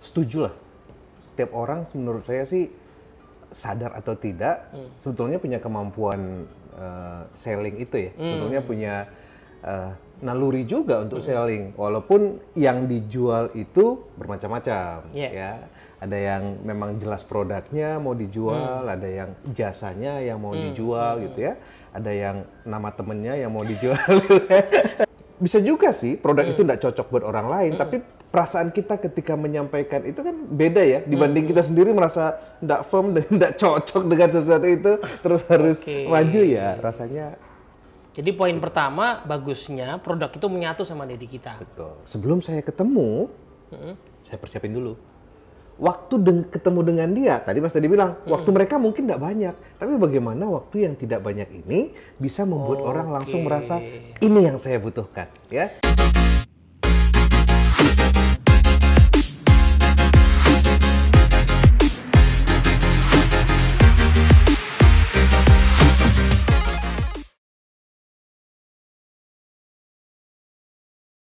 Setuju lah. Setiap orang menurut saya sih sadar atau tidak sebetulnya punya kemampuan selling itu ya. Sebetulnya punya naluri juga untuk selling. Walaupun yang dijual itu bermacam-macam ya. Ada yang memang jelas produknya mau dijual, ada yang jasanya yang mau dijual gitu ya. Ada yang nama temennya yang mau dijual. Bisa juga sih produk itu nggak cocok buat orang lain, tapi perasaan kita ketika menyampaikan itu kan beda ya, dibanding kita sendiri merasa nggak firm dan nggak cocok dengan sesuatu itu, terus harus maju ya, rasanya. Jadi poin pertama, bagusnya produk itu menyatu sama diri kita. Betul. Sebelum saya ketemu, saya persiapin dulu. Waktu ketemu dengan dia, tadi Mas tadi bilang, waktu mereka mungkin nggak banyak, tapi bagaimana waktu yang tidak banyak ini bisa membuat orang langsung merasa ini yang saya butuhkan, ya.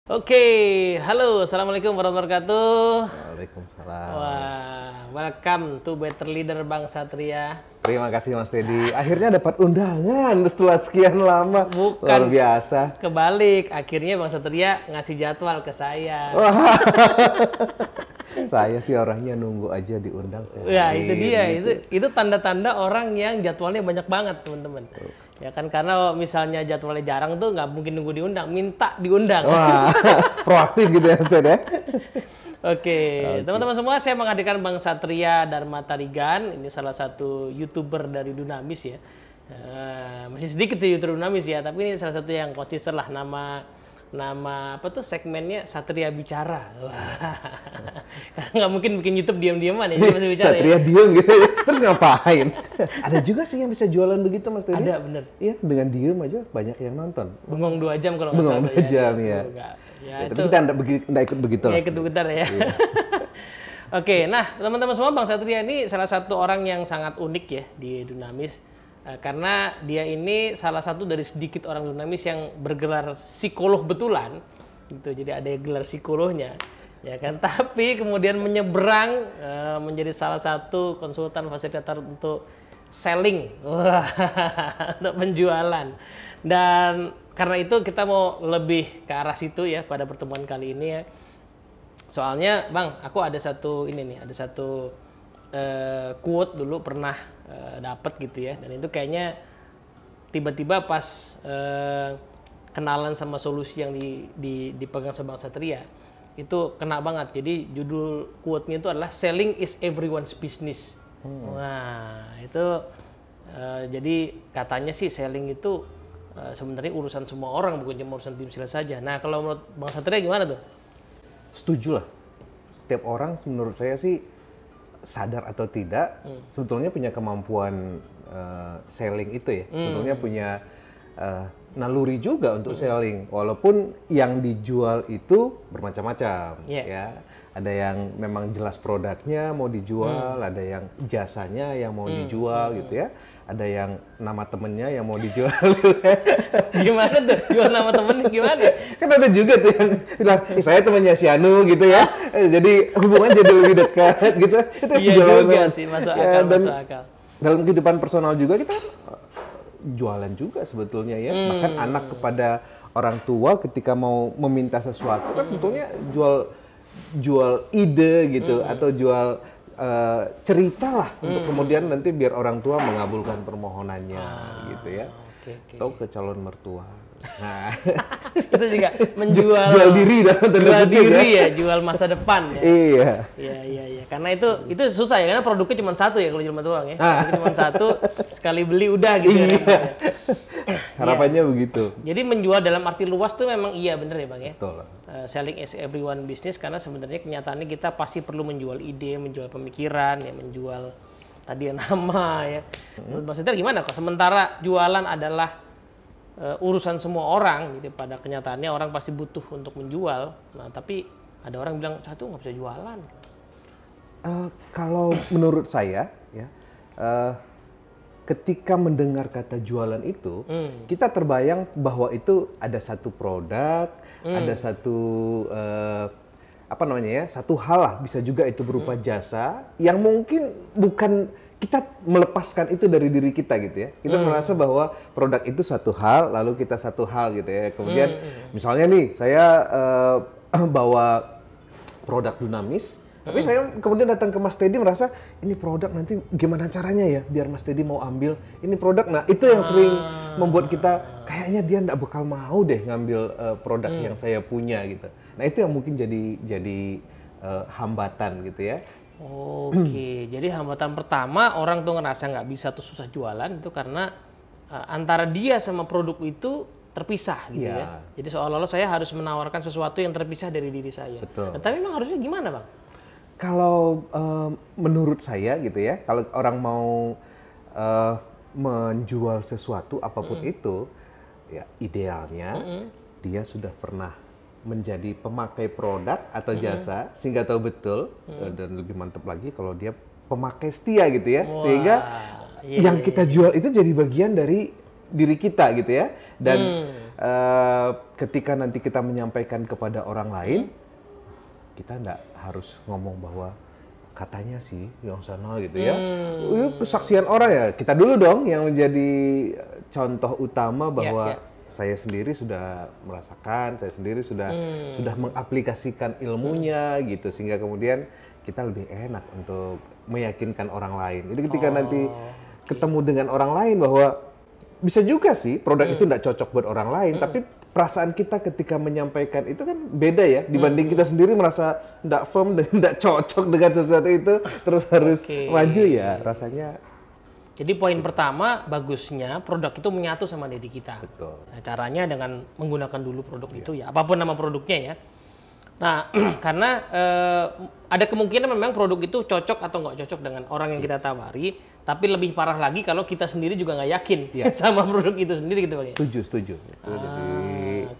Oke, halo, assalamualaikum warahmatullahi wabarakatuh. Waalaikumsalam. Wah, welcome to Better Leader Bang Satria. Terima kasih Mas Teddy. Akhirnya dapat undangan setelah sekian lama. Bukan, luar biasa. Kebalik, akhirnya Bang Satria ngasih jadwal ke saya. Saya sih orangnya nunggu aja diundang. Ya itu dia, itu tanda-tanda orang yang jadwalnya banyak banget teman-teman. Ya kan, karena misalnya jadwalnya jarang tuh nggak mungkin nunggu diundang, minta diundang. Wah, proaktif gitu ya Ustaz ya. Oke, teman-teman semua, saya menghadirkan Bang Satria Dharma Tarigan. Ini salah satu YouTuber dari Dunamis ya. Masih sedikit tuh YouTuber Dunamis ya, tapi ini salah satu yang konsisten lah. Nama apa tuh segmennya Satria Bicara. Karena nggak mungkin bikin YouTube diam-diaman ya, masih bicara. Satria diem gitu, terus ngapain? Ada juga sih yang bisa jualan begitu Mas Teddy. Ada, bener. Iya, dengan diem aja banyak yang nonton. Bengong 2 jam kalau nggak salah. Bengong 2 jam ya. Tapi kita nggak ikut begitu lah. Nggak ikut bentar ya. Iya. Oke, nah teman-teman semua, Bang Satria ini salah satu orang yang sangat unik ya di Dunamis. Karena dia ini salah satu dari sedikit orang Dunamis yang bergelar psikolog betulan gitu. Jadi ada gelar psikolognya ya kan, tapi kemudian menyeberang menjadi salah satu konsultan fasilitator untuk selling, untuk penjualan. Dan karena itu kita mau lebih ke arah situ ya pada pertemuan kali ini ya. Soalnya Bang, aku ada satu quote dulu pernah dapat gitu ya, dan itu kayaknya tiba-tiba pas kenalan sama solusi yang dipegang sama Bang Satria itu kena banget. Jadi judul quote-nya itu adalah selling is everyone's business. Nah itu jadi katanya sih selling itu sebenarnya urusan semua orang, bukan cuma urusan tim sales saja. Nah kalau menurut Bang Satria gimana tuh? Setuju lah. Setiap orang menurut saya sih sadar atau tidak sebetulnya punya kemampuan selling itu ya. Sebetulnya punya naluri juga untuk selling. Walaupun yang dijual itu bermacam-macam ya. Ada yang memang jelas produknya mau dijual, ada yang jasanya yang mau dijual gitu ya. Ada yang nama temennya yang mau dijual. Gimana tuh? Jual nama temennya gimana? Kan ada juga tuh yang bilang, saya temannya si Anu gitu ya. Jadi hubungan jadi lebih dekat gitu. Itu iya juga sih, masuk akal, masuk akal. Dalam kehidupan personal juga kita jualan juga sebetulnya ya. Bahkan anak kepada orang tua ketika mau meminta sesuatu kan sebetulnya jual ide gitu, atau jual cerita lah untuk kemudian nanti biar orang tua mengabulkan permohonannya gitu ya. Atau ke calon mertua. Nah, itu juga menjual jual diri jual masa depan ya. Iya. Karena itu susah ya, karena produknya cuma satu ya kalau jual doang ya. Cuma satu, sekali beli udah gitu ya. Harapannya begitu. Jadi menjual dalam arti luas tuh memang iya bener ya Bang ya. Betul. Selling is everyone business, karena sebenarnya kenyataannya kita pasti perlu menjual ide, menjual pemikiran, ya menjual tadi nama ya. Menurut Bang Satria gimana kok? Sementara jualan adalah urusan semua orang, gitu. Pada kenyataannya orang pasti butuh untuk menjual. Nah, tapi ada orang bilang satu nggak bisa jualan. Kalau menurut saya ya, ketika mendengar kata jualan itu, kita terbayang bahwa itu ada satu produk, ada satu apa namanya ya, satu hal lah, bisa juga itu berupa jasa yang mungkin bukan kita melepaskan itu dari diri kita gitu ya. Kita merasa bahwa produk itu satu hal, lalu kita satu hal gitu ya. Kemudian misalnya nih, saya bawa produk Dunamis, tapi saya kemudian datang ke Mas Teddy merasa ini produk nanti gimana caranya ya biar Mas Teddy mau ambil ini produk. Nah itu yang sering membuat kita kayaknya dia nggak bakal mau deh ngambil produk yang saya punya gitu. Nah itu yang mungkin jadi hambatan gitu ya. Oke, jadi hambatan pertama orang tuh ngerasa nggak bisa tuh susah jualan itu karena antara dia sama produk itu terpisah gitu ya. Jadi seolah-olah saya harus menawarkan sesuatu yang terpisah dari diri saya. Betul. Nah, tapi memang harusnya gimana, Bang? Kalau menurut saya gitu ya, kalau orang mau menjual sesuatu apapun itu, ya idealnya dia sudah pernah menjadi pemakai produk atau jasa sehingga tahu betul, dan lebih mantap lagi kalau dia pemakai setia gitu ya. Wah, Sehingga yang kita jual itu jadi bagian dari diri kita gitu ya. Dan ketika nanti kita menyampaikan kepada orang lain, kita nggak harus ngomong bahwa katanya sih yang sana gitu ya. Itu kesaksian orang ya. Kita dulu dong yang menjadi contoh utama bahwa saya sendiri sudah merasakan, saya sendiri sudah mengaplikasikan ilmunya gitu, sehingga kemudian kita lebih enak untuk meyakinkan orang lain. Jadi ketika nanti ketemu dengan orang lain bahwa bisa juga sih produk itu nggak cocok buat orang lain, tapi perasaan kita ketika menyampaikan itu kan beda ya, dibanding kita sendiri merasa nggak firm dan nggak cocok dengan sesuatu itu, terus harus maju ya, rasanya. Jadi poin pertama, bagusnya produk itu menyatu sama diri kita. Betul. Nah, caranya dengan menggunakan dulu produk itu ya, apapun nama produknya ya. Nah, karena ada kemungkinan memang produk itu cocok atau nggak cocok dengan orang yang kita tawari, tapi lebih parah lagi kalau kita sendiri juga nggak yakin sama produk itu sendiri gitu Bang. Setuju.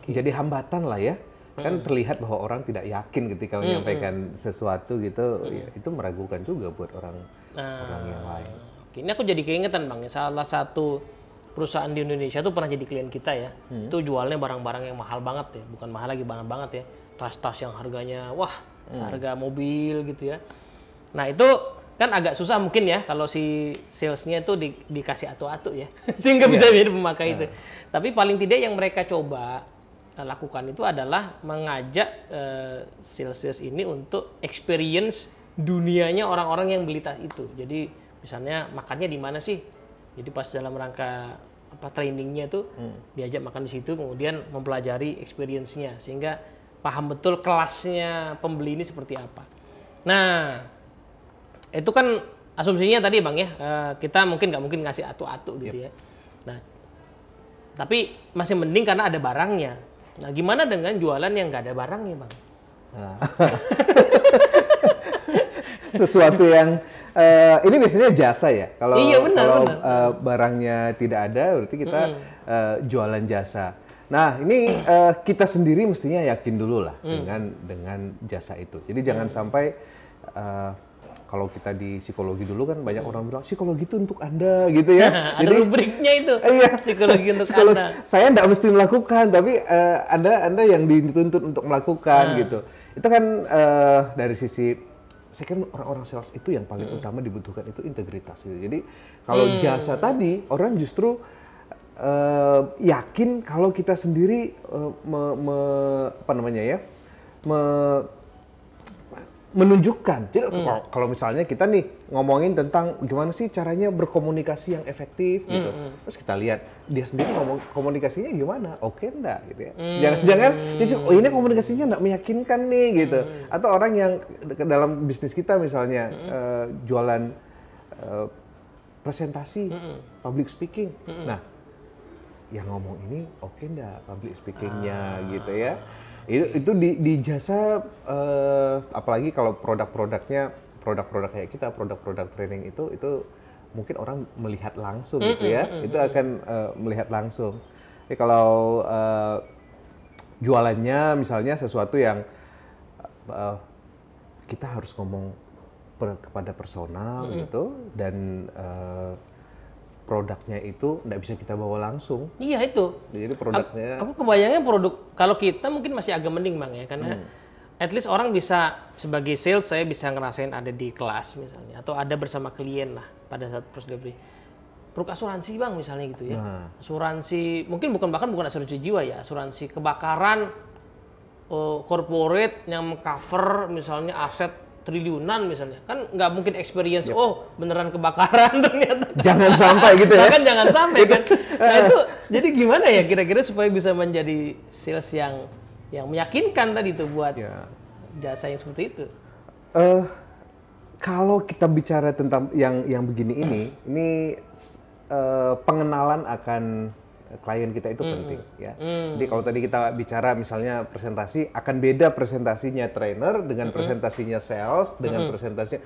Jadi hambatan lah ya. Kan terlihat bahwa orang tidak yakin ketika menyampaikan sesuatu gitu, ya, itu meragukan juga buat orang yang lain. Ini aku jadi keingetan Bang ya, salah satu perusahaan di Indonesia tuh pernah jadi klien kita ya. Itu jualnya barang-barang yang mahal banget ya, bukan mahal lagi, mahal banget ya. Tas-tas yang harganya wah, harga mobil gitu ya. Nah, itu kan agak susah mungkin ya kalau si salesnya itu dikasih atu-atu ya. Sehingga bisa jadi pemakai itu. Tapi paling tidak yang mereka coba lakukan itu adalah mengajak sales ini untuk experience dunianya orang-orang yang beli tas itu. Jadi misalnya makannya di mana sih? Jadi pas dalam rangka trainingnya tuh diajak makan di situ, kemudian mempelajari experience-nya sehingga paham betul kelasnya pembeli ini seperti apa. Nah, itu kan asumsinya tadi Bang ya, kita mungkin nggak mungkin ngasih atu-atu gitu ya. Nah, tapi masih mending karena ada barangnya. Nah, gimana dengan jualan yang nggak ada barangnya Bang? Nah. Sesuatu yang ini biasanya jasa ya. Kalau barangnya tidak ada, berarti kita jualan jasa. Nah, ini kita sendiri mestinya yakin dulu lah dengan jasa itu. Jadi jangan sampai kalau kita di psikologi dulu kan banyak orang bilang psikologi itu untuk Anda gitu ya. Ada rubriknya itu. Psikologi untuk Anda. Saya enggak mesti melakukan, tapi Anda yang dituntut untuk melakukan gitu. Itu kan dari sisi saya kan orang-orang sales itu yang paling utama dibutuhkan itu integritas gitu. Jadi kalau jasa tadi orang justru yakin kalau kita sendiri menunjukkan. Jadi kalau misalnya kita nih ngomongin tentang gimana sih caranya berkomunikasi yang efektif gitu. Terus kita lihat dia sendiri ngomong komunikasinya gimana? Oke enggak gitu ya. Jangan ini komunikasinya enggak meyakinkan nih gitu. Atau orang yang dalam bisnis kita misalnya jualan presentasi, public speaking. Nah, yang ngomong ini oke enggak public speakingnya gitu ya. Itu di jasa, apalagi kalau produk-produknya produk-produk kayak kita, produk-produk training itu mungkin orang melihat langsung gitu ya, itu akan melihat langsung. Jadi kalau jualannya misalnya sesuatu yang kita harus ngomong kepada personal gitu, dan produknya itu nggak bisa kita bawa langsung. Iya itu. Jadi produknya. Aku kebayangnya produk kalau kita mungkin masih agak mending Bang ya, karena at least orang bisa sebagai sales saya bisa ngerasain ada di kelas misalnya atau ada bersama klien lah pada saat proses delivery. Produk asuransi bang misalnya gitu ya. Asuransi mungkin bahkan bukan asuransi jiwa ya, asuransi kebakaran corporate yang cover misalnya aset triliunan misalnya. Kan nggak mungkin experience beneran kebakaran ternyata. Jangan sampai gitu ya. Bahkan jangan sampai kan. Nah itu jadi gimana ya kira-kira supaya bisa menjadi sales yang meyakinkan tadi tuh buat jasa yang seperti itu. Kalau kita bicara tentang yang begini ini pengenalan akan klien kita itu penting ya. Jadi kalau tadi kita bicara misalnya presentasi, akan beda presentasinya trainer dengan presentasinya sales dengan presentasinya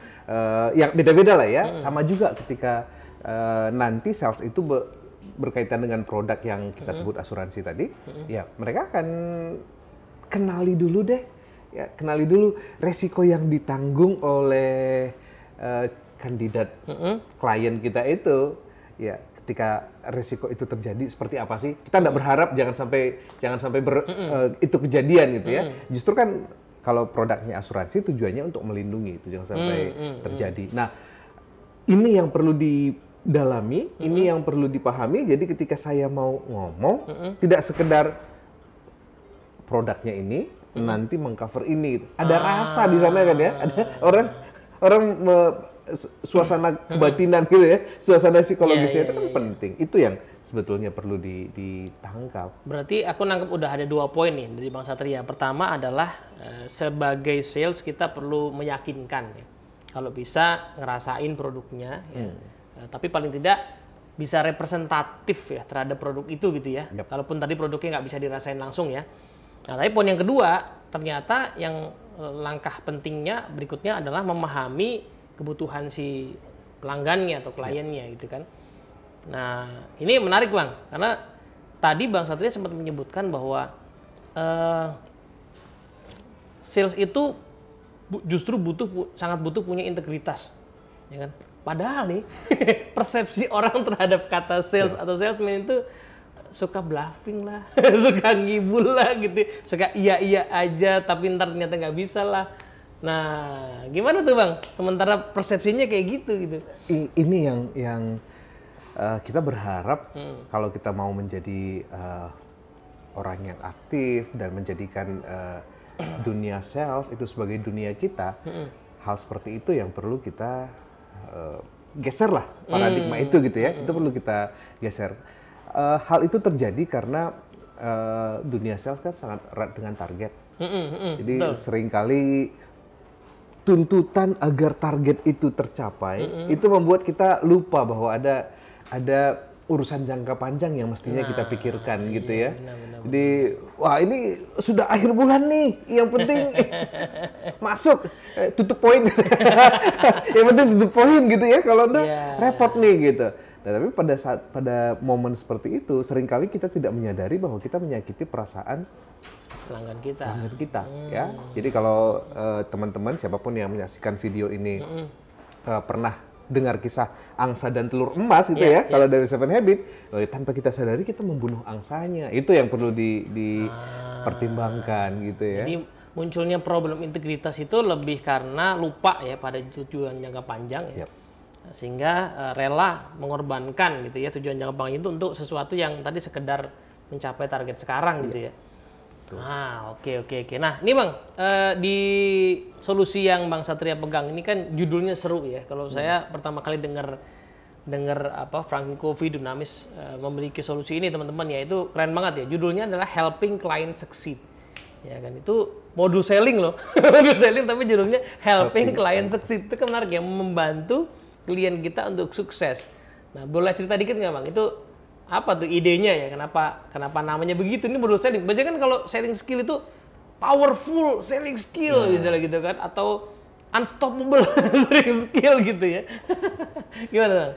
yang beda-beda lah ya. Sama juga ketika nanti sales itu berkaitan dengan produk yang kita sebut asuransi tadi, ya mereka akan kenali dulu deh. Ya, kenali dulu resiko yang ditanggung oleh kandidat klien kita itu. Ya, ketika resiko itu terjadi seperti apa sih? Kita nggak berharap jangan sampai itu kejadian gitu ya. Justru kan kalau produknya asuransi tujuannya untuk melindungi itu jangan sampai terjadi. Nah, ini yang perlu didalami, ini yang perlu dipahami. Jadi ketika saya mau ngomong tidak sekedar produknya ini nanti mengcover ini. Ada rasa di sana kan ya. Ada orang suasana kebatinan gitu ya, suasana psikologisnya itu kan penting. Itu yang sebetulnya perlu ditangkap. Berarti aku nangkep udah ada 2 poin nih dari Bang Satria. Pertama adalah sebagai sales kita perlu meyakinkan ya. Kalau bisa ngerasain produknya, ya. Tapi paling tidak bisa representatif ya terhadap produk itu gitu ya. Kalaupun tadi produknya nggak bisa dirasain langsung ya. Nah, tapi poin yang kedua ternyata yang langkah pentingnya berikutnya adalah memahami kebutuhan si pelanggannya atau kliennya gitu kan. Nah ini menarik Bang, karena tadi Bang Satria sempat menyebutkan bahwa sales itu justru sangat butuh punya integritas, ya kan? Padahal nih persepsi orang terhadap kata sales atau salesman itu suka bluffing lah, suka ngibul lah gitu, suka iya aja tapi ntar ternyata nggak bisa lah. Nah, gimana tuh Bang? Sementara persepsinya kayak gitu. Ini yang kita berharap kalau kita mau menjadi orang yang aktif dan menjadikan dunia sales itu sebagai dunia kita, hal seperti itu yang perlu kita geser lah paradigma itu gitu ya. Itu perlu kita geser. Hal itu terjadi karena dunia sales kan sangat erat dengan target. Jadi seringkali tuntutan agar target itu tercapai itu membuat kita lupa bahwa ada urusan jangka panjang yang mestinya kita pikirkan gitu ya. Benar. Jadi wah ini sudah akhir bulan nih, yang penting masuk tutup poin. Yang penting tutup poin gitu ya, kalau enggak repot nih gitu. Nah, tapi pada momen seperti itu seringkali kita tidak menyadari bahwa kita menyakiti perasaan pelanggan kita. Ya. Jadi kalau teman-teman siapapun yang menyaksikan video ini pernah dengar kisah angsa dan telur emas gitu ya, kalau dari Seven Habits, tanpa kita sadari kita membunuh angsanya. Itu yang perlu dipertimbangkan gitu ya. Jadi munculnya problem integritas itu lebih karena lupa ya pada tujuan jangka panjang ya. Sehingga rela mengorbankan gitu ya tujuan jangka panjang itu untuk sesuatu yang tadi sekedar mencapai target sekarang gitu ya. Oke. Nah, ini Bang, di solusi yang Bang Satria pegang ini kan judulnya seru ya. Kalau saya pertama kali dengar Franklin Covey Dunamis memiliki solusi ini teman-teman ya, itu keren banget ya. Judulnya adalah Helping Client Succeed. Ya kan, itu modul selling loh. Modul selling tapi judulnya Helping Client Succeed. Itu kan menarik ya, membantu klien kita untuk sukses. Nah, boleh cerita dikit nggak Bang? Itu apa tuh idenya ya? Kenapa namanya begitu? Ini modul selling. Biasanya kan kalau selling skill itu powerful selling skill misalnya gitu kan, atau unstoppable selling skill gitu ya. Gimana Bang?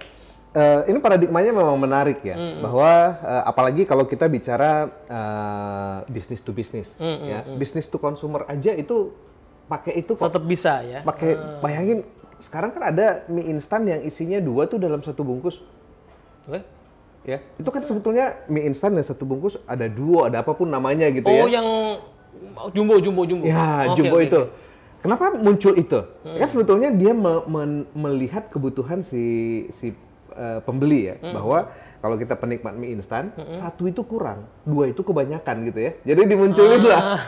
Ini paradigmanya memang menarik ya, bahwa apalagi kalau kita bicara business to business, ya business to consumer aja itu pakai itu kok. Tetap bisa ya. Pakai, bayangin sekarang kan ada mie instan yang isinya 2 tuh dalam 1 bungkus. Ya, itu kan sebetulnya mie instan dan 1 bungkus ada 2, ada apapun namanya gitu ya. Oh, yang Jumbo. Ya, Oke, jumbo oke, itu. oke. Kenapa muncul itu? Kan sebetulnya dia melihat kebutuhan pembeli ya, bahwa kalau kita penikmat mie instan, satu itu kurang, dua itu kebanyakan gitu ya. Jadi dimunculin lah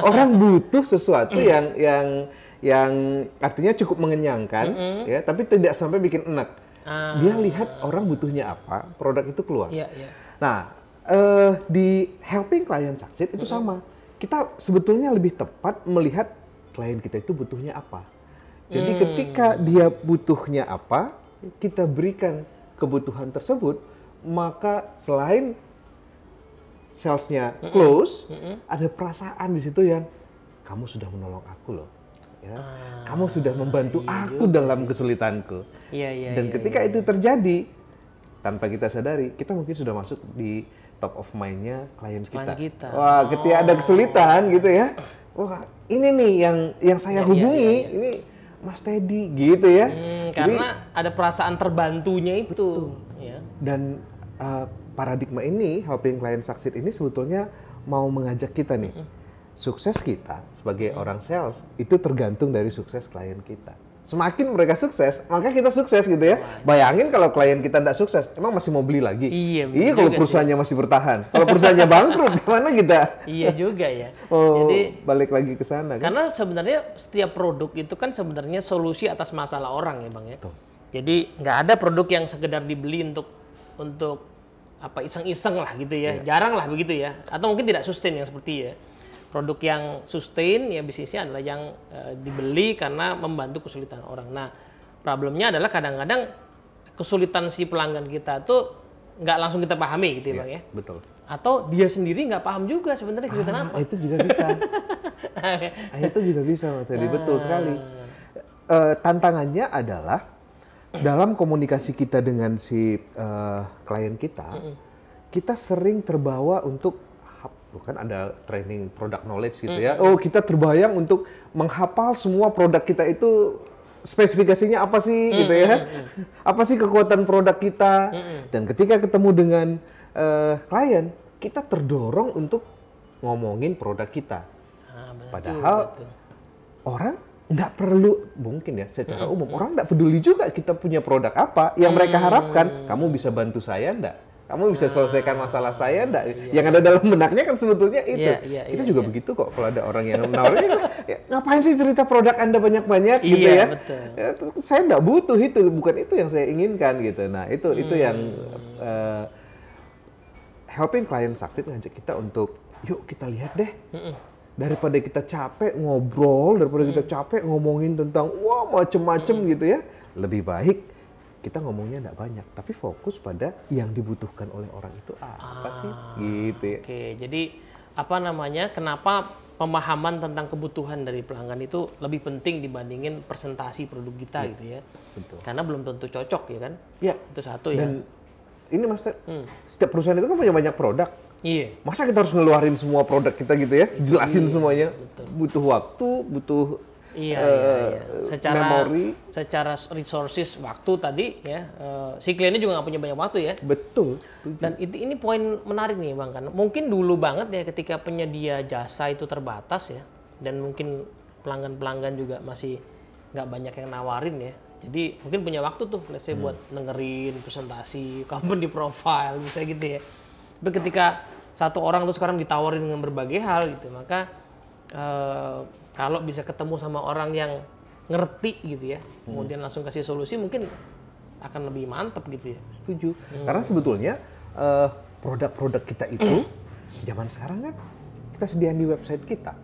orang butuh sesuatu yang artinya cukup mengenyangkan, ya, tapi tidak sampai bikin enak. Dia lihat orang butuhnya apa, produk itu keluar. Iya, iya. Nah, di helping client succeed itu sama. Kita sebetulnya lebih tepat melihat klien kita itu butuhnya apa. Jadi ketika dia butuhnya apa, kita berikan kebutuhan tersebut, maka selain salesnya close, ada perasaan di situ yang kamu sudah menolong aku loh. Ya. Kamu sudah membantu aku dalam kesulitanku. Iya, Dan ketika itu terjadi, tanpa kita sadari, kita mungkin sudah masuk di top of mind-nya klien kita. Wah, ketika ada kesulitan gitu ya, wah ini nih yang saya hubungi, ini Mas Teddy gitu ya. Karena ada perasaan terbantunya itu. Ya. Dan paradigma ini, helping client succeed ini sebetulnya mau mengajak kita nih, sukses kita sebagai orang sales itu tergantung dari sukses klien kita. Semakin mereka sukses, maka kita sukses gitu ya. Bayangin kalau klien kita tidak sukses, emang masih mau beli lagi? Iya kalau perusahaannya masih bertahan. Kalau perusahaannya bangkrut, gimana kita? Iya juga ya. Jadi balik lagi ke sana. Kan? Karena sebenarnya setiap produk itu kan sebenarnya solusi atas masalah orang ya Bang ya. Tuh. Jadi nggak ada produk yang sekedar dibeli untuk apa iseng-iseng lah gitu ya. Jarang lah begitu ya. Atau mungkin tidak sustain yang seperti ya. Produk yang sustain ya bisnisnya adalah yang dibeli karena membantu kesulitan orang. Nah, problemnya adalah kadang-kadang kesulitan si pelanggan kita tuh nggak langsung kita pahami gitu ya Bang ya. Betul. Atau dia sendiri nggak paham juga sebenarnya kesulitan apa. Itu juga bisa. Itu juga bisa Mas Teddy, betul sekali. Tantangannya adalah dalam komunikasi kita dengan si klien kita, kita sering terbawa untuk kan ada training product knowledge gitu ya. Oh, kita terbayang untuk menghafal semua produk kita itu spesifikasinya apa sih gitu ya. Apa sih kekuatan produk kita. Dan ketika ketemu dengan klien, kita terdorong untuk ngomongin produk kita. Padahal orang nggak perlu, mungkin ya secara umum, orang nggak peduli juga kita punya produk apa. Yang mereka harapkan, kamu bisa bantu saya nggak? Kamu bisa selesaikan masalah saya enggak? Yang ada dalam benaknya kan sebetulnya itu. Kita juga begitu kok kalau ada orang yang menawarkan, ngapain sih cerita produk Anda banyak-banyak gitu ya? Betul. Ya, saya enggak butuh itu, bukan itu yang saya inginkan gitu. Nah, itu yang helping client succeed ngajak kita untuk yuk kita lihat deh. Daripada kita capek ngobrol, daripada kita capek ngomongin tentang wah macem-macem gitu ya. Lebih baik kita ngomongnya enggak banyak, tapi fokus pada yang dibutuhkan oleh orang itu apa sih, gitu ya. Oke, jadi apa namanya, kenapa pemahaman tentang kebutuhan dari pelanggan itu lebih penting dibandingin presentasi produk kita gitu ya. Betul. Karena belum tentu cocok ya kan? Iya. Itu satu ya. Dan ini Mas, setiap perusahaan itu kan punya banyak produk. Iya. Masa kita harus ngeluarin semua produk kita gitu ya, jelasin semuanya. Betul. Butuh waktu, butuh Iya. Secara resources waktu tadi ya, si kliennya juga nggak punya banyak waktu ya. Betul. Dan ini poin menarik nih Bang, kan mungkin dulu banget ya ketika penyedia jasa itu terbatas ya, dan mungkin pelanggan-pelanggan juga masih nggak banyak yang nawarin ya. Jadi mungkin punya waktu tuh, let's say buat dengerin presentasi, company profile misalnya gitu ya. Tapi ketika satu orang tuh sekarang ditawarin dengan berbagai hal gitu, maka kalau bisa ketemu sama orang yang ngerti gitu ya, kemudian langsung kasih solusi, mungkin akan lebih mantap gitu ya. Setuju. Karena sebetulnya produk-produk kita itu zaman sekarang kan kita sediain di website kita.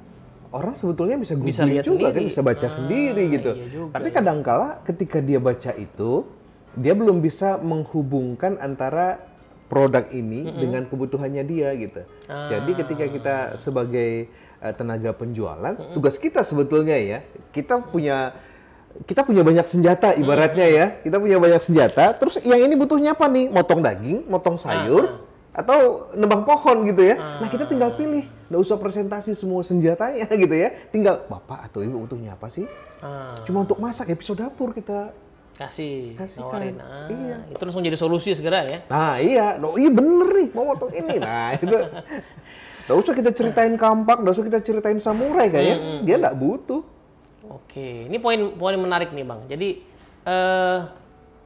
Orang sebetulnya bisa googling juga sendiri. Kan, bisa baca sendiri gitu. Iya juga, tapi kadangkala ketika dia baca itu, dia belum bisa menghubungkan antara produk ini dengan kebutuhannya dia gitu. Jadi ketika kita sebagai tenaga penjualan, tugas kita sebetulnya ya, kita punya banyak senjata ibaratnya ya. Kita punya banyak senjata, terus yang ini butuhnya apa nih? Motong daging, motong sayur, atau nebang pohon gitu ya. Nah, kita tinggal pilih. Nggak usah presentasi semua senjatanya gitu ya. Tinggal, Bapak atau Ibu butuhnya apa sih? Cuma untuk masak, episode dapur kita kasih nawarin. Iya. Itu langsung jadi solusi segera ya. Nah, iya. Iya bener nih, mau motong ini. Nah, itu. Nggak usah kita ceritain kampak, nggak usah kita ceritain samurai kayaknya. Dia nggak butuh. Oke, ini poin menarik nih Bang. Jadi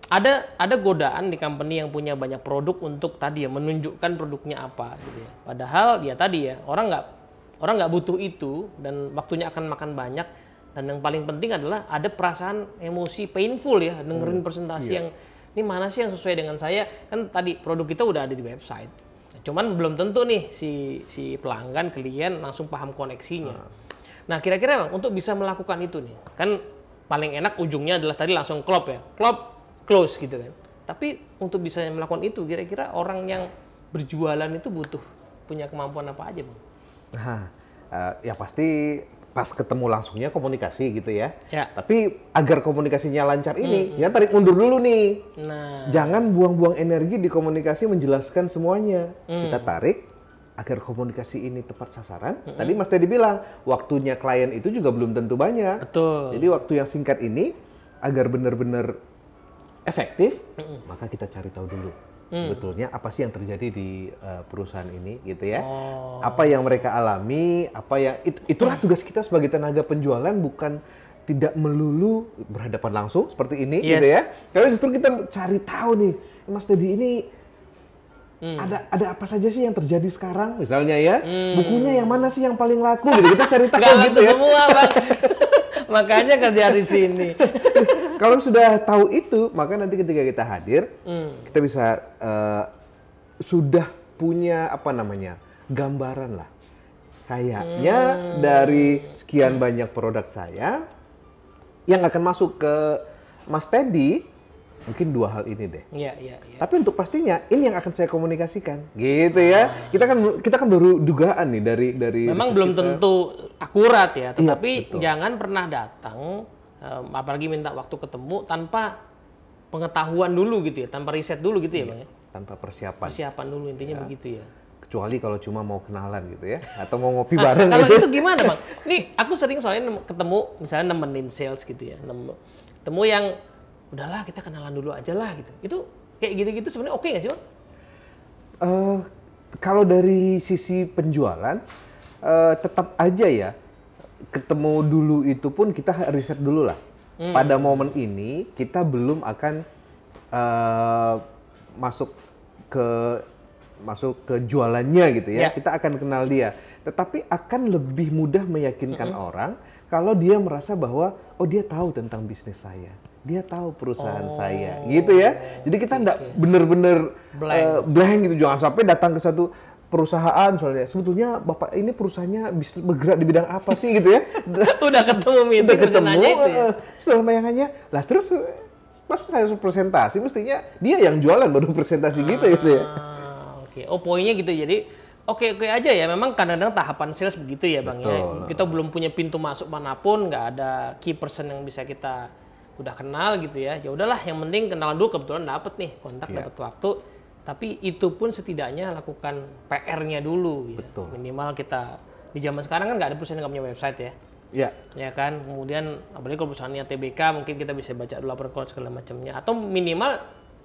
ada godaan di company yang punya banyak produk untuk tadi ya menunjukkan produknya apa gitu ya. Padahal ya tadi ya orang nggak butuh itu dan waktunya akan makan banyak. Dan yang paling penting adalah ada perasaan emosi painful ya dengerin presentasi yang ini mana sih yang sesuai dengan saya. Kan tadi produk kita udah ada di website. Cuman belum tentu nih si pelanggan, klien langsung paham koneksinya. Nah kira-kira Bang untuk bisa melakukan itu nih kan paling enak ujungnya adalah tadi langsung close gitu kan. Tapi untuk bisa melakukan itu kira-kira orang yang berjualan itu butuh punya kemampuan apa aja Bang? Nah, ya pasti pas ketemu langsungnya komunikasi gitu ya. Ya. Tapi agar komunikasinya lancar ini, ya tarik mundur dulu nih. Nah, Jangan buang-buang energi di komunikasi menjelaskan semuanya. Kita tarik agar komunikasi ini tepat sasaran. Tadi Mas Teddy bilang, waktunya klien itu juga belum tentu banyak. betul. Jadi waktu yang singkat ini agar benar-benar efektif, maka kita cari tahu dulu sebetulnya apa sih yang terjadi di perusahaan ini gitu ya. Apa yang mereka alami, itulah tugas kita sebagai tenaga penjualan, bukan tidak melulu berhadapan langsung seperti ini gitu ya. Karena justru kita cari tahu nih, Mas Teddy ini ada apa saja sih yang terjadi sekarang misalnya ya. Bukunya yang mana sih yang paling laku gitu. Kita cari tahu Nggak gitu laku ya. semua Bang. Makanya kerja di sini. Kalau sudah tahu itu, maka nanti ketika kita hadir, kita bisa sudah punya gambaran lah. Kayaknya dari sekian banyak produk saya yang akan masuk ke Mas Teddy, mungkin 2 hal ini deh. Iya. Tapi untuk pastinya ini yang akan saya komunikasikan, gitu ya. Kita kan baru dugaan nih dari. Memang belum tentu akurat ya, tetapi betul. jangan pernah datang, apalagi minta waktu ketemu tanpa pengetahuan dulu gitu ya, tanpa riset dulu gitu ya Bang ya. Tanpa persiapan. Persiapan dulu intinya begitu ya. Kecuali kalau cuma mau kenalan gitu ya, atau mau ngopi bareng Kalau gitu. itu gimana Bang? Nih aku sering soalnya ketemu misalnya nemenin sales gitu ya, ketemu yang udahlah kita kenalan dulu aja lah gitu. Itu kayak gitu-gitu sebenarnya oke nggak sih Bang? Kalau dari sisi penjualan, tetap aja ya, ketemu dulu itu pun kita riset dulu lah. Pada momen ini kita belum akan masuk ke jualannya gitu ya. Kita akan kenal dia. Tetapi akan lebih mudah meyakinkan orang kalau dia merasa bahwa dia tahu tentang bisnis saya. Dia tahu perusahaan saya, gitu ya. Jadi kita enggak bener-bener blank gitu. Jangan sampai datang ke satu perusahaan soalnya. Sebetulnya Bapak ini perusahaannya bergerak di bidang apa sih gitu ya. Udah ketemu meeting, Udah ketemu, itu ya? setelah bayangannya. Lah terus pas saya presentasi mestinya dia yang jualan baru presentasi gitu ya. Oke. Oh poinnya gitu. Jadi oke aja ya. Memang kadang-kadang tahapan sales begitu ya Bang ya. Kita belum punya pintu masuk manapun, nggak ada key person yang bisa kita udah kenal gitu ya. Ya udahlah, yang penting kenalan dulu, kebetulan dapet nih kontak, dapet waktu. Tapi itu pun setidaknya lakukan PR-nya dulu ya. Betul. Minimal kita di zaman sekarang kan nggak ada perusahaan yang nggak punya website ya. Iya. Ya kan, kemudian apalagi kalau perusahaannya TBK mungkin kita bisa baca dulu laporan keuangan segala macamnya, atau minimal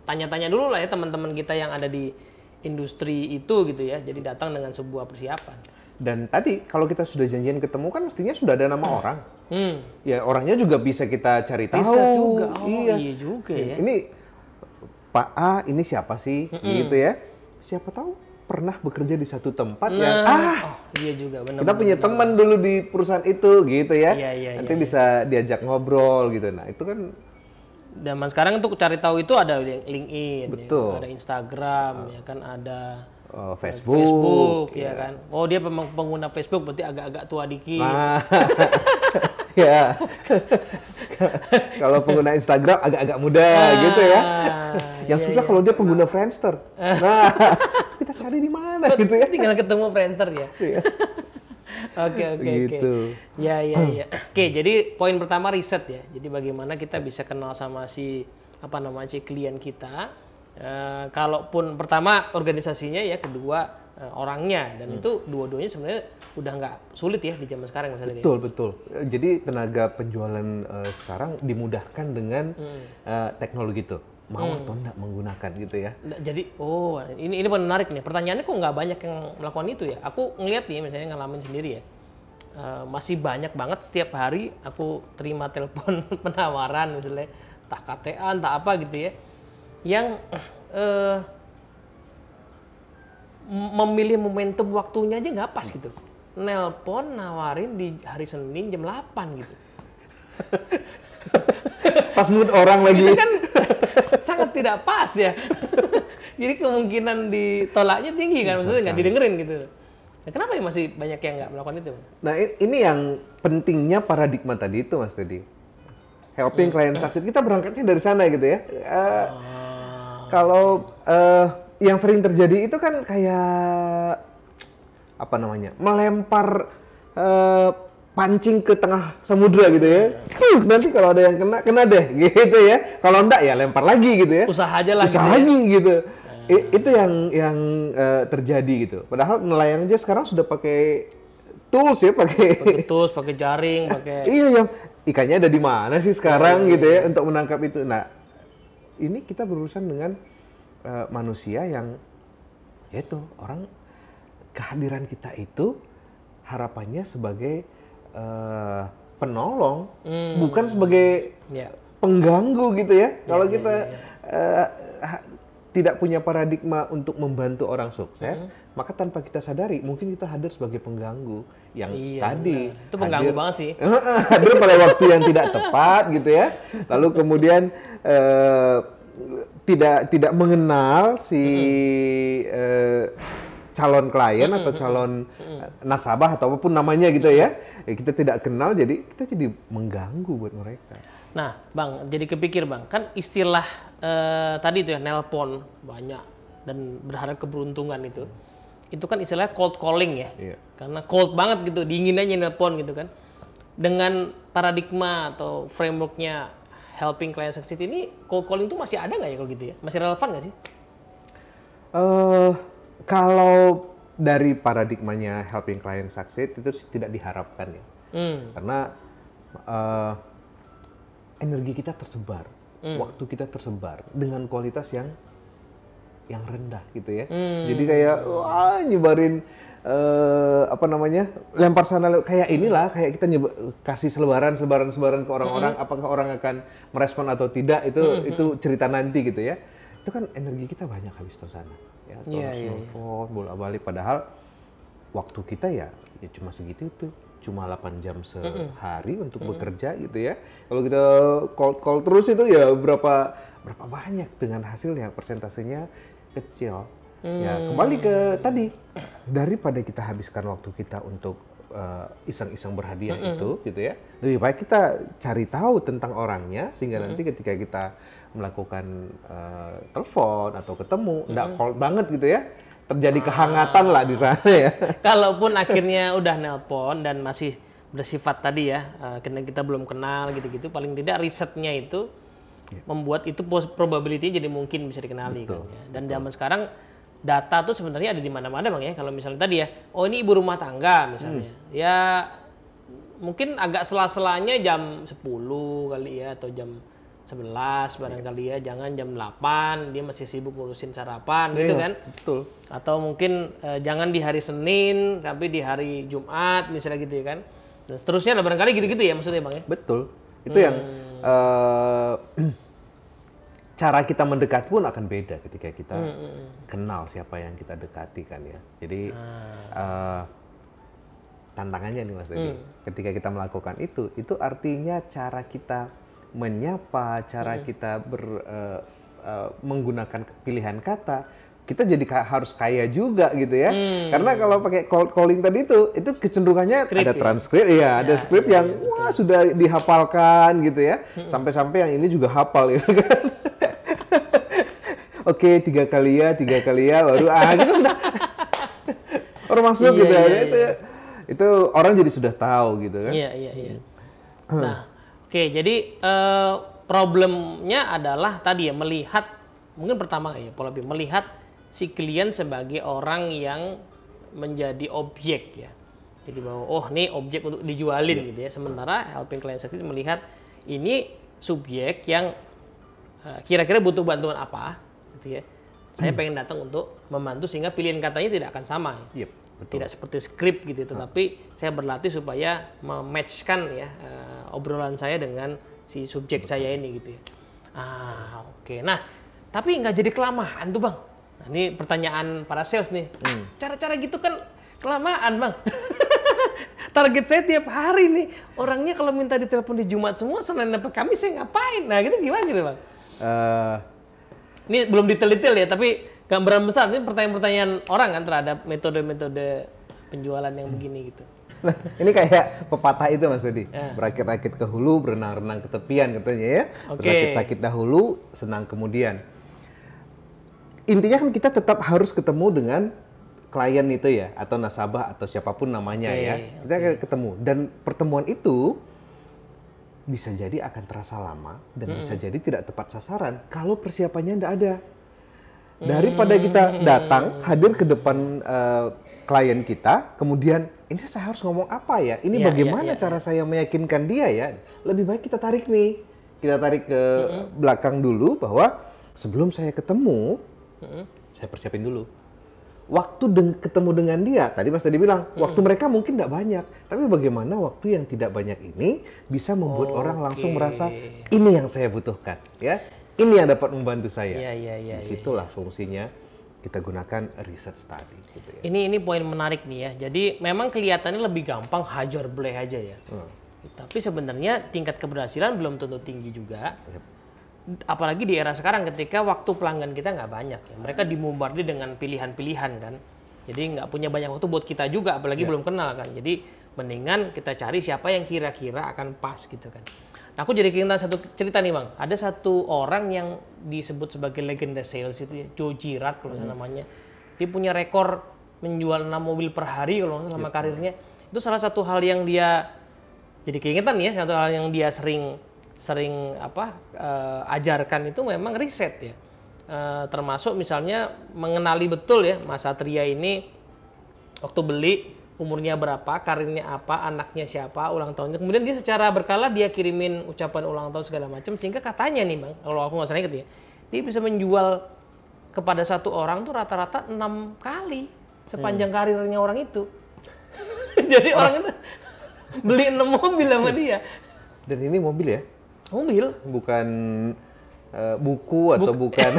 tanya-tanya dulu lah ya teman-teman kita yang ada di industri itu gitu ya, jadi datang dengan sebuah persiapan. Dan tadi kalau kita sudah janjian ketemu kan mestinya sudah ada nama orang. Ya orangnya juga bisa kita cari tahu. Bisa juga, iya juga ya. Ini Pak A ini siapa sih gitu ya, siapa tahu pernah bekerja di satu tempat yang iya juga benar. Kita punya teman dulu di perusahaan itu gitu ya. Iya, Nanti bisa diajak ngobrol gitu. Nah, itu kan zaman sekarang untuk cari tahu itu ada LinkedIn, betul. Ya, ada Instagram, ya kan ada Facebook ya kan. Oh dia pengguna Facebook berarti agak-agak tua dikit. Ya. Kalau pengguna Instagram agak-agak muda gitu ya. Yang susah kalau dia pengguna Friendster. Nah, kita cari di mana gitu ya. Tinggal ketemu Friendster ya. Oke. Gitu. Ya. Oke, jadi poin pertama riset ya. Jadi bagaimana kita bisa kenal sama si klien kita. Kalaupun pertama organisasinya ya, kedua orangnya, dan itu dua-duanya sebenarnya udah nggak sulit ya di zaman sekarang Mas Adri. Betul. Jadi tenaga penjualan sekarang dimudahkan dengan teknologi itu. Mau atau enggak menggunakan gitu ya. Jadi, ini menarik nih. Pertanyaannya kok nggak banyak yang melakukan itu ya? Aku ngeliat nih, misalnya ngalamin sendiri ya. Masih banyak banget setiap hari aku terima telepon penawaran misalnya entah KTA, entah apa gitu ya. Yang memilih momentum waktunya aja nggak pas gitu. Nelpon nawarin di hari Senin jam 8 gitu. Pas mood orang lagi. Itu kan sangat tidak pas ya. Jadi kemungkinan ditolaknya tinggi kan, maksudnya nggak didengerin gitu. Nah, kenapa ya masih banyak yang nggak melakukan itu? Nah, ini yang pentingnya paradigma tadi itu, Mas Teddy. Helping client succeed, kita berangkatnya dari sana gitu ya. Kalau yang sering terjadi itu kan kayak apa namanya, melempar pancing ke tengah samudra gitu ya. Nanti kalau ada yang kena deh gitu ya. Kalau enggak ya lempar lagi gitu ya. Usaha aja lah. Usaha lagi gitu. Itu yang terjadi gitu. Padahal nelayan aja sekarang sudah pakai tools ya, pakai tools, pakai jaring, pakai. Iya, yang ikannya ada di mana sih sekarang gitu ya untuk menangkap itu. Nah, ini kita berurusan dengan manusia yang yaitu orang, kehadiran kita itu harapannya sebagai penolong, bukan sebagai pengganggu gitu ya. Kalau kita tidak punya paradigma untuk membantu orang sukses, maka tanpa kita sadari mungkin kita hadir sebagai pengganggu yang tadi. Itu pengganggu banget sih. Hadir pada waktu yang tidak tepat gitu ya. Lalu kemudian tidak mengenal si calon klien atau calon nasabah atau apapun namanya gitu ya. Kita tidak kenal, jadi kita jadi mengganggu buat mereka. Nah, Bang, jadi kepikir Bang, kan istilah tadi itu ya, nelpon banyak dan berharap keberuntungan itu kan istilahnya cold calling ya. Iya. Karena cold banget gitu, dingin aja nelpon gitu kan. Dengan paradigma atau frameworknya helping client succeed ini, cold calling itu masih ada nggak ya kalau gitu ya? Masih relevan nggak sih? Kalau dari paradigmanya helping client succeed itu tidak diharapkan ya. Karena energi kita tersebar, waktu kita tersebar dengan kualitas yang rendah gitu ya. Jadi kayak nyebarin apa namanya, lempar sana kayak inilah, kayak kita kasih sebaran ke orang-orang, apakah orang akan merespon atau tidak itu cerita nanti gitu ya. Itu kan energi kita banyak habis ke sana ya, terus nelfon bolak-balik, padahal waktu kita ya cuma segitu itu, cuma 8 jam sehari untuk bekerja gitu ya. Kalau kita call terus itu ya berapa banyak, dengan hasilnya presentasinya kecil. Ya kembali ke tadi, daripada kita habiskan waktu kita untuk iseng-iseng berhadiah itu gitu ya, lebih baik kita cari tahu tentang orangnya, sehingga nanti ketika kita melakukan telepon atau ketemu nggak cold banget gitu ya, terjadi kehangatan lah di sana ya. Kalaupun akhirnya udah nelpon dan masih bersifat tadi ya, karena kita belum kenal gitu-gitu, paling tidak risetnya itu membuat itu probability jadi mungkin bisa dikenali kan ya. Dan zaman sekarang data tuh sebenarnya ada di mana-mana Bang ya. Kalau misalnya tadi ya, oh ini ibu rumah tangga misalnya, ya mungkin agak sela-selanya jam 10 kali ya, atau jam 11 barangkali ya, jangan jam 8 dia masih sibuk ngurusin sarapan gitu kan. Betul. Atau mungkin jangan di hari Senin tapi di hari Jumat misalnya gitu ya kan. Dan seterusnya lah barangkali gitu-gitu ya maksudnya Bang ya. Betul. Itu yang cara kita mendekat pun akan beda ketika kita kenal siapa yang kita dekati kan ya. Jadi tantangannya nih Mas Deddy, ketika kita melakukan itu artinya cara kita menyapa, cara kita menggunakan pilihan kata, kita jadi harus kaya juga gitu ya. Karena kalau pakai cold calling tadi itu kecenderungannya ada transkrip, ada skrip yang sudah dihafalkan gitu ya. Sampai-sampai yang ini juga hafal gitu kan. Oke, 3 kali ya, baru kita sudah orang masuk gitu ya. Itu orang jadi sudah tahu gitu kan. Iya. Nah, oke, jadi problemnya adalah tadi ya, melihat, mungkin pertama ya pola pikir, melihat si klien sebagai orang yang menjadi objek ya. Jadi bahwa oh nih objek untuk dijualin gitu ya. Sementara helping client success melihat ini subjek yang kira-kira butuh bantuan apa gitu ya. Saya pengen datang untuk membantu sehingga pilihan katanya tidak akan sama. Ya. Yep, betul. Tidak seperti skrip gitu, tetapi saya berlatih supaya mematchkan ya obrolan saya dengan si subjek saya ini gitu ya. Oke. Nah, tapi nggak jadi kelamaan tuh Bang. Nah, ini pertanyaan para sales nih. Cara-cara gitu kan kelamaan Bang. Target saya tiap hari nih. Orangnya kalau minta ditelepon di Jumat semua, Senin sampai Kamis saya ngapain? Nah, gitu gimana gitu Bang? Ini belum detail-detail ya, tapi gambaran besar. Ini pertanyaan-pertanyaan orang kan terhadap metode-metode penjualan yang begini gitu. Nah, ini kayak pepatah itu Mas Dodi. Berakit-rakit ke hulu, berenang-renang ke tepian katanya ya. Bersakit-sakit dahulu, senang kemudian. Intinya kan kita tetap harus ketemu dengan klien itu ya, atau nasabah atau siapapun namanya ya. Kita akan ketemu dan pertemuan itu bisa jadi akan terasa lama dan bisa jadi tidak tepat sasaran kalau persiapannya tidak ada. Daripada kita datang hadir ke depan klien kita, kemudian ini saya harus ngomong apa ya? Ini bagaimana cara saya meyakinkan dia ya? Lebih baik kita tarik nih, kita tarik ke belakang dulu bahwa sebelum saya ketemu, saya persiapin dulu. Waktu ketemu dengan dia, tadi Mas tadi bilang, waktu mereka mungkin tidak banyak, tapi bagaimana waktu yang tidak banyak ini bisa membuat orang langsung merasa ini yang saya butuhkan, ya, ini yang dapat membantu saya. Disitulah fungsinya kita gunakan research study. Gitu ya. Ini poin menarik nih ya. Jadi memang kelihatannya lebih gampang hajar bleh aja ya. Tapi sebenarnya tingkat keberhasilan belum tentu tinggi juga. Apalagi di era sekarang ketika waktu pelanggan kita nggak banyak ya. Mereka dimombardir dengan pilihan-pilihan kan. Jadi nggak punya banyak waktu buat kita juga, apalagi belum kenal kan. Jadi mendingan kita cari siapa yang kira-kira akan pas gitu kan. Nah, aku jadi keingetan satu cerita nih Bang. Ada satu orang yang disebut sebagai legenda sales itu ya, Joe Girard kalau namanya. Dia punya rekor menjual 6 mobil per hari kalau selama karirnya. Itu salah satu hal yang dia jadi keingetan ya, satu hal yang dia sering ajarkan itu memang riset ya. Termasuk misalnya mengenali betul ya Mas Satria ini waktu beli umurnya berapa, karirnya apa, anaknya siapa, ulang tahunnya. Kemudian dia secara berkala dia kirimin ucapan ulang tahun segala macam sehingga katanya nih Bang, kalau aku nggak salah ingat ya, dia bisa menjual kepada satu orang tuh rata-rata 6 kali sepanjang karirnya orang itu. Jadi orang itu beli 6 mobil sama dia. Dan ini mobil ya? Mobil. Bukan buku atau bukan.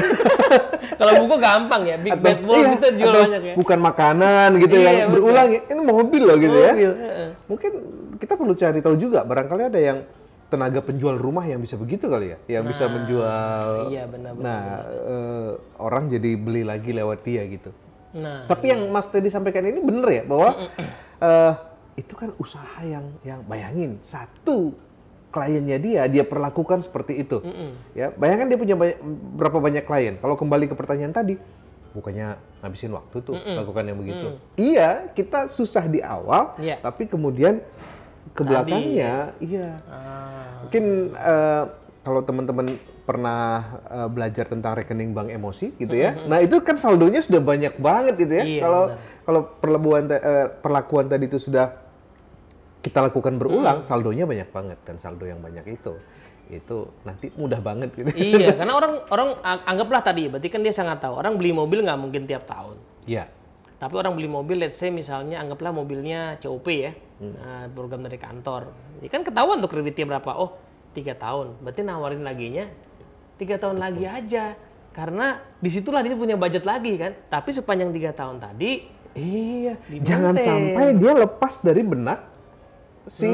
Kalau buku gampang ya, Big Bad Wolf kita jual banyak ya. Bukan makanan gitu yang berulang ya. Ini mobil loh gitu ya. Mungkin kita perlu cari tahu juga, barangkali ada yang tenaga penjual rumah yang bisa begitu kali ya, yang bisa menjual. Iya benar-benar. Nah, orang jadi beli lagi lewat dia gitu. Nah, tapi yang Mas tadi sampaikan ini bener ya, bahwa itu kan usaha yang bayangin satu kliennya dia perlakukan seperti itu. Ya, bayangkan dia punya berapa banyak klien. Kalau kembali ke pertanyaan tadi, bukannya ngabisin waktu tuh lakukan yang begitu. Iya, kita susah di awal, tapi kemudian ke belakangnya, mungkin kalau teman-teman pernah belajar tentang rekening bank emosi gitu ya. Nah, itu kan saldonya sudah banyak banget gitu ya. Kalau perlakuan tadi itu sudah kita lakukan berulang, saldonya banyak banget, dan saldo yang banyak itu nanti mudah banget gitu. Iya, karena orang anggaplah tadi, berarti kan dia sangat tahu. Orang beli mobil nggak mungkin tiap tahun. Iya. Tapi orang beli mobil, let's say misalnya anggaplah mobilnya COP ya, program dari kantor. Ini kan ketahuan tuh kreditnya berapa. Oh, 3 tahun. Berarti nawarin laginya 3 tahun lagi aja. Karena disitulah dia punya budget lagi kan. Tapi sepanjang 3 tahun tadi, jangan sampai dia lepas dari benak si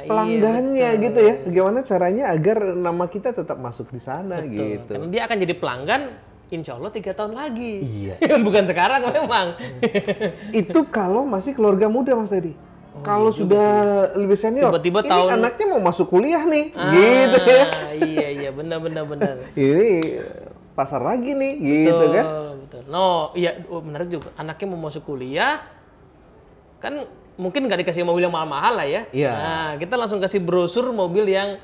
pelanggannya gitu ya. Bagaimana caranya agar nama kita tetap masuk di sana. Gitu. Karena dia akan jadi pelanggan insya Allah 3 tahun lagi. Iya. Bukan sekarang memang. Itu kalau masih keluarga muda Mas Teddy. Kalau sudah lebih senior, tiba-tiba ini anaknya mau masuk kuliah nih, gitu ya. Iya, benar. Ini pasar lagi nih, gitu kan. Betul. No, iya menarik juga. Anaknya mau masuk kuliah, kan mungkin nggak dikasih mobil yang mahal-mahal lah ya. Iya. Nah, kita langsung kasih brosur mobil yang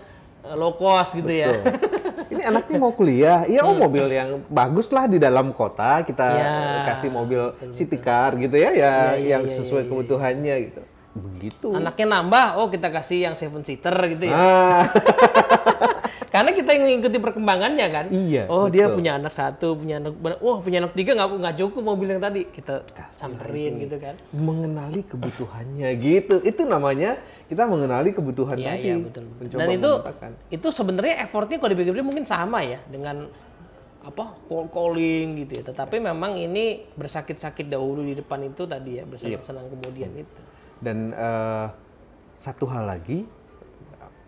low cost gitu ya. Ini ini anaknya mau kuliah, iya mobil yang bagus lah di dalam kota, kita kasih mobil city car gitu ya, yang sesuai kebutuhannya gitu. Begitu. Anaknya nambah, kita kasih yang 7 seater gitu ya. Karena kita yang mengikuti perkembangannya kan. Iya. Dia punya anak 1, punya anak 3 nggak cukup mobil yang tadi, kita samperin gitu kan. Mengenali kebutuhannya gitu. Itu namanya kita mengenali kebutuhan tadi. Iya, betul. Dan itu sebenarnya effortnya kalau dipikir-pikir mungkin sama ya dengan call calling gitu ya. Tetapi memang ini bersakit-sakit dahulu di depan itu tadi ya, bersenang-senang kemudian itu. Dan satu hal lagi,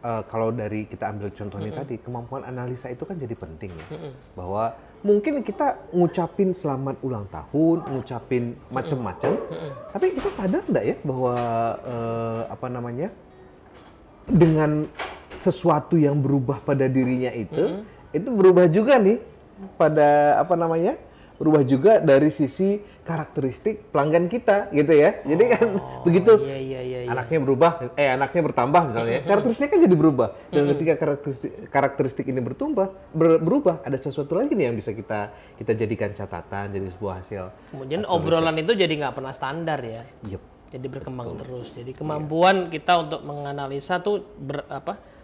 kalau dari kita ambil contohnya tadi, kemampuan analisa itu kan jadi penting ya. Bahwa mungkin kita ngucapin selamat ulang tahun, ngucapin macam-macam, tapi kita sadar enggak ya bahwa dengan sesuatu yang berubah pada dirinya itu berubah juga nih pada berubah juga dari sisi karakteristik pelanggan kita gitu ya. Jadi kan begitu anaknya berubah, anaknya bertambah misalnya, karakteristiknya kan jadi berubah. Dan ketika karakteristik ini berubah, ada sesuatu lagi nih yang bisa kita jadikan catatan, jadi sebuah hasil. Kemudian obrolan itu jadi nggak pernah standar ya. Jadi berkembang terus. Jadi kemampuan kita untuk menganalisa tuh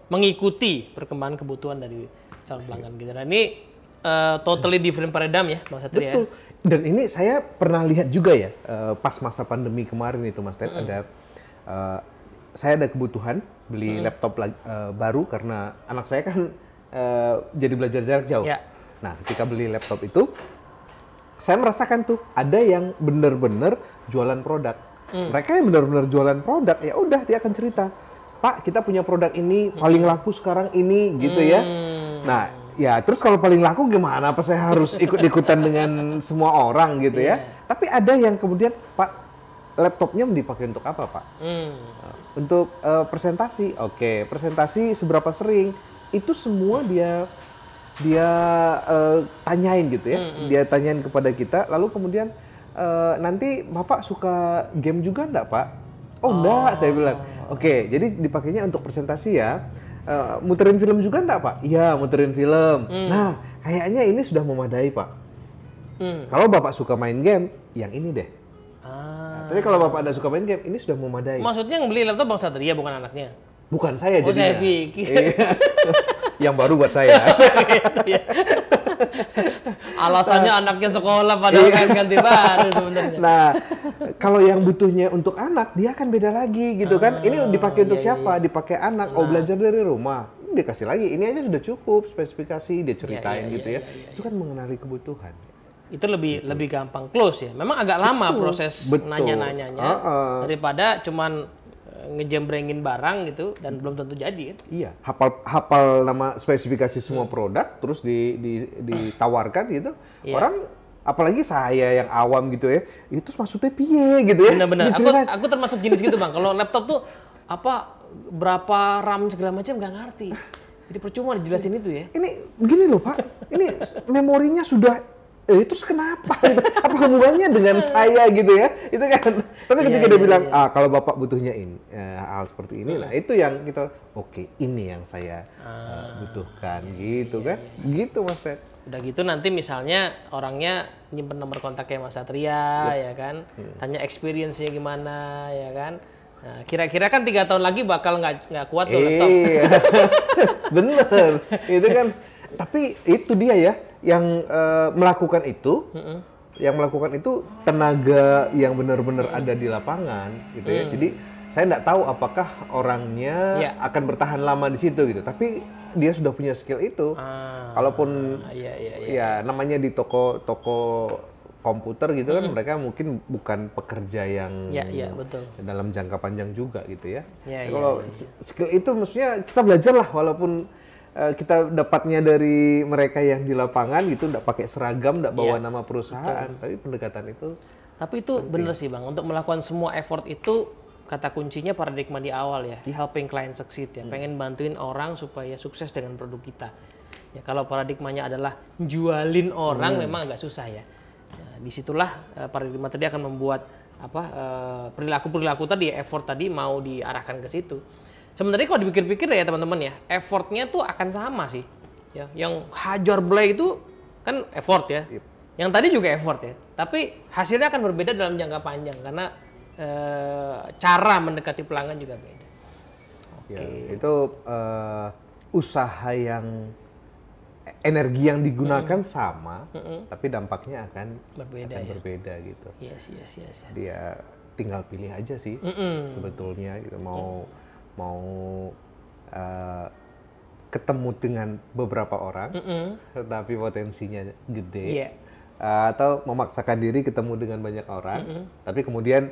mengikuti perkembangan kebutuhan dari calon pelanggan gitu. Nah ini totally different paradigm ya, Bang Satria. Betul. Dan ini saya pernah lihat juga ya, pas masa pandemi kemarin itu, Mas Ted, saya ada kebutuhan beli laptop baru karena anak saya kan jadi belajar jarak jauh. Nah, ketika beli laptop itu, saya merasakan tuh ada yang benar-benar jualan produk. Mereka yang benar-benar jualan produk, ya udah dia akan cerita, Pak, kita punya produk ini paling laku sekarang ini, gitu ya. Nah, ya terus kalau paling laku gimana? Apa saya harus ikut-ikutan dengan semua orang gitu ya? Tapi ada yang kemudian, Pak, laptopnya dipakai untuk apa, Pak? Untuk presentasi. Oke, presentasi seberapa sering? Itu semua dia tanyain gitu ya. Dia tanyain kepada kita, lalu kemudian nanti Bapak suka game juga enggak, Pak? Enggak, saya bilang. Oke, jadi dipakainya untuk presentasi ya. Muterin film juga enggak, Pak? Iya, muterin film. Nah, kayaknya ini sudah memadai, Pak. Kalau Bapak suka main game, yang ini deh. Tapi kalau Bapak ada suka main game, ini sudah memadai. Maksudnya yang beli laptop Bang Satria bukan anaknya? Bukan saya jadinya. Saya pikir. Yang baru buat saya. Alasannya anaknya sekolah padahal kan ganti baru sebenarnya. Nah, kalau yang butuhnya untuk anak, dia akan beda lagi gitu kan. Ini dipakai untuk siapa? Dipakai anak. Belajar dari rumah. Dia kasih lagi. Ini aja sudah cukup spesifikasi, dia ceritain gitu ya. Itu kan mengenali kebutuhan. Itu lebih gampang close ya. Memang agak lama proses nanya-nanyanya daripada cuman ngejembrengin barang gitu dan belum tentu jadi kan. Iya, hafal nama spesifikasi semua produk terus ditawarkan gitu. Orang apalagi saya yang awam gitu ya, itu maksudnya piye gitu ya. Benar-benar. Aku termasuk jenis gitu, Bang. Kalau laptop tuh berapa RAM segala macam nggak ngerti. Jadi percuma dijelasin itu ya. Ini begini loh, Pak. Ini memorinya sudah terus kenapa? Apa hubungannya dengan saya gitu ya? Itu kan. Tapi ketika dia bilang, kalau Bapak butuhnya ini, hal seperti ini, nah itu yang kita, ini yang saya butuhkan gitu kan. Gitu Mas Ted. Udah gitu nanti misalnya orangnya nyimpen nomor kontaknya Mas Satria, ya kan? Tanya experience-nya gimana, ya kan? Nah, kira-kira kan 3 tahun lagi bakal nggak kuat tuh laptop. Iya, bener. Itu kan. Tapi itu dia ya. Yang melakukan itu tenaga yang benar-benar ada di lapangan gitu ya. Jadi saya nggak tahu apakah orangnya akan bertahan lama di situ gitu. Tapi dia sudah punya skill itu. Kalaupun ya namanya di toko komputer gitu kan mereka mungkin bukan pekerja yang betul. Dalam jangka panjang juga gitu ya. Kalau skill itu maksudnya kita belajar lah walaupun kita dapatnya dari mereka yang di lapangan gitu, nggak pakai seragam, nggak bawa nama perusahaan, tapi pendekatan itu. Tapi itu bener sih Bang, untuk melakukan semua effort itu kata kuncinya paradigma di awal ya, helping client succeed ya, pengen bantuin orang supaya sukses dengan produk kita. Ya kalau paradigmanya adalah jualin orang memang agak susah ya. Nah, disitulah paradigma tadi akan membuat perilaku tadi, effort tadi mau diarahkan ke situ. Sebenarnya kalau dipikir-pikir ya teman-teman ya, effortnya tuh akan sama sih. ya. Yang hajar belai itu kan effort ya. Yep. Yang tadi juga effort ya. Tapi hasilnya akan berbeda dalam jangka panjang karena cara mendekati pelanggan juga beda. Ya, itu usaha yang energi yang digunakan sama, tapi dampaknya akan berbeda gitu. Yes. Dia tinggal pilih aja sih sebetulnya gitu. Mau ketemu dengan beberapa orang, tapi potensinya gede, atau memaksakan diri ketemu dengan banyak orang, tapi kemudian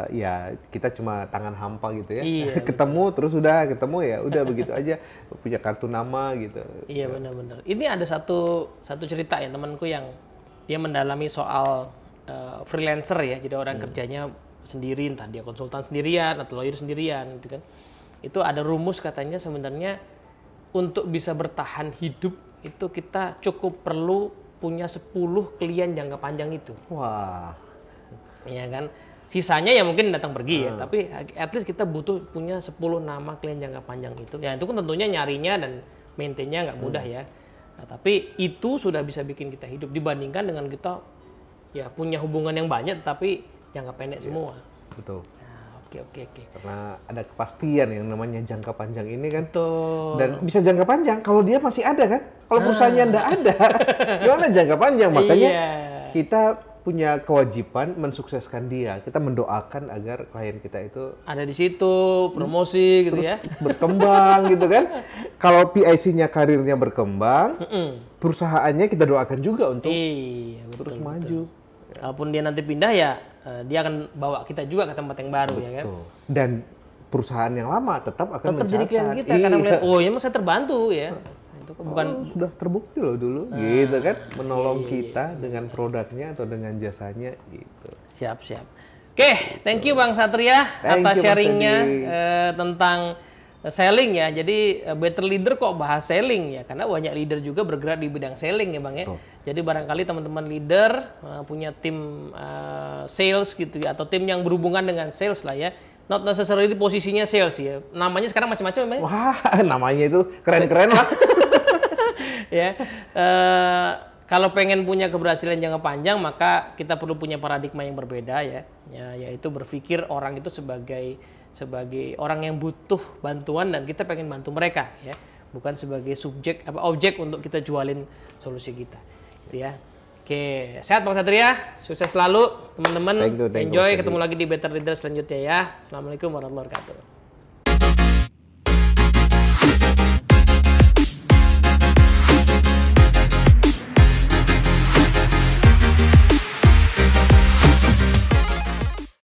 ya kita cuma tangan hampa gitu ya. Ketemu terus udah ketemu ya udah begitu aja, punya kartu nama gitu. Iya benar-benar. Ini ada satu cerita ya temanku yang dia mendalami soal freelancer ya, jadi orang kerjanya sendiri, entah dia konsultan sendirian atau lawyer sendirian gitu kan. Itu ada rumus katanya sebenarnya untuk bisa bertahan hidup itu kita cukup perlu punya 10 klien jangka panjang itu. Wah. Iya kan? Sisanya ya mungkin datang pergi ya, tapi at least kita butuh punya 10 nama klien jangka panjang itu. Ya itu kan tentunya nyarinya dan maintainnya nggak mudah ya. Nah, tapi itu sudah bisa bikin kita hidup dibandingkan dengan kita ya punya hubungan yang banyak tapi jangka pendek semua. Betul. Nah, oke. Karena ada kepastian yang namanya jangka panjang ini kan. Betul. Dan bisa jangka panjang kalau dia masih ada kan. Kalau perusahaannya nggak ada, gimana jangka panjang? Makanya kita punya kewajiban mensukseskan dia. Kita mendoakan agar klien kita itu ada di situ, promosi gitu ya. Berkembang gitu kan. Kalau PIC-nya karirnya berkembang, perusahaannya kita doakan juga untuk terus maju. Kalaupun dia nanti pindah ya, dia akan bawa kita juga ke tempat yang baru ya kan. Dan perusahaan yang lama tetap akan tetap jadi klien kita karena melihat oh ya saya terbantu ya. Itu bukan sudah terbukti loh dulu gitu kan, menolong kita dengan produknya atau dengan jasanya gitu. Siap. Oke, thank you Bang Satria atas sharingnya tentang selling ya. Jadi better leader kok bahas selling ya, karena banyak leader juga bergerak di bidang selling ya Bang ya. Jadi barangkali teman-teman leader punya tim sales gitu ya, atau tim yang berhubungan dengan sales lah ya. Not necessarily posisinya sales ya. Namanya sekarang macam-macam memang. Wah, namanya itu keren-keren lah. Ya, kalau pengen punya keberhasilan jangka panjang maka kita perlu punya paradigma yang berbeda ya, yaitu berpikir orang itu sebagai orang yang butuh bantuan dan kita pengen bantu mereka ya, bukan sebagai objek untuk kita jualin solusi kita, gitu ya. Oke, sehat Bang Satria, sukses selalu teman-teman. Enjoy, ketemu lagi di Better Leader selanjutnya ya. Assalamualaikum warahmatullahi wabarakatuh.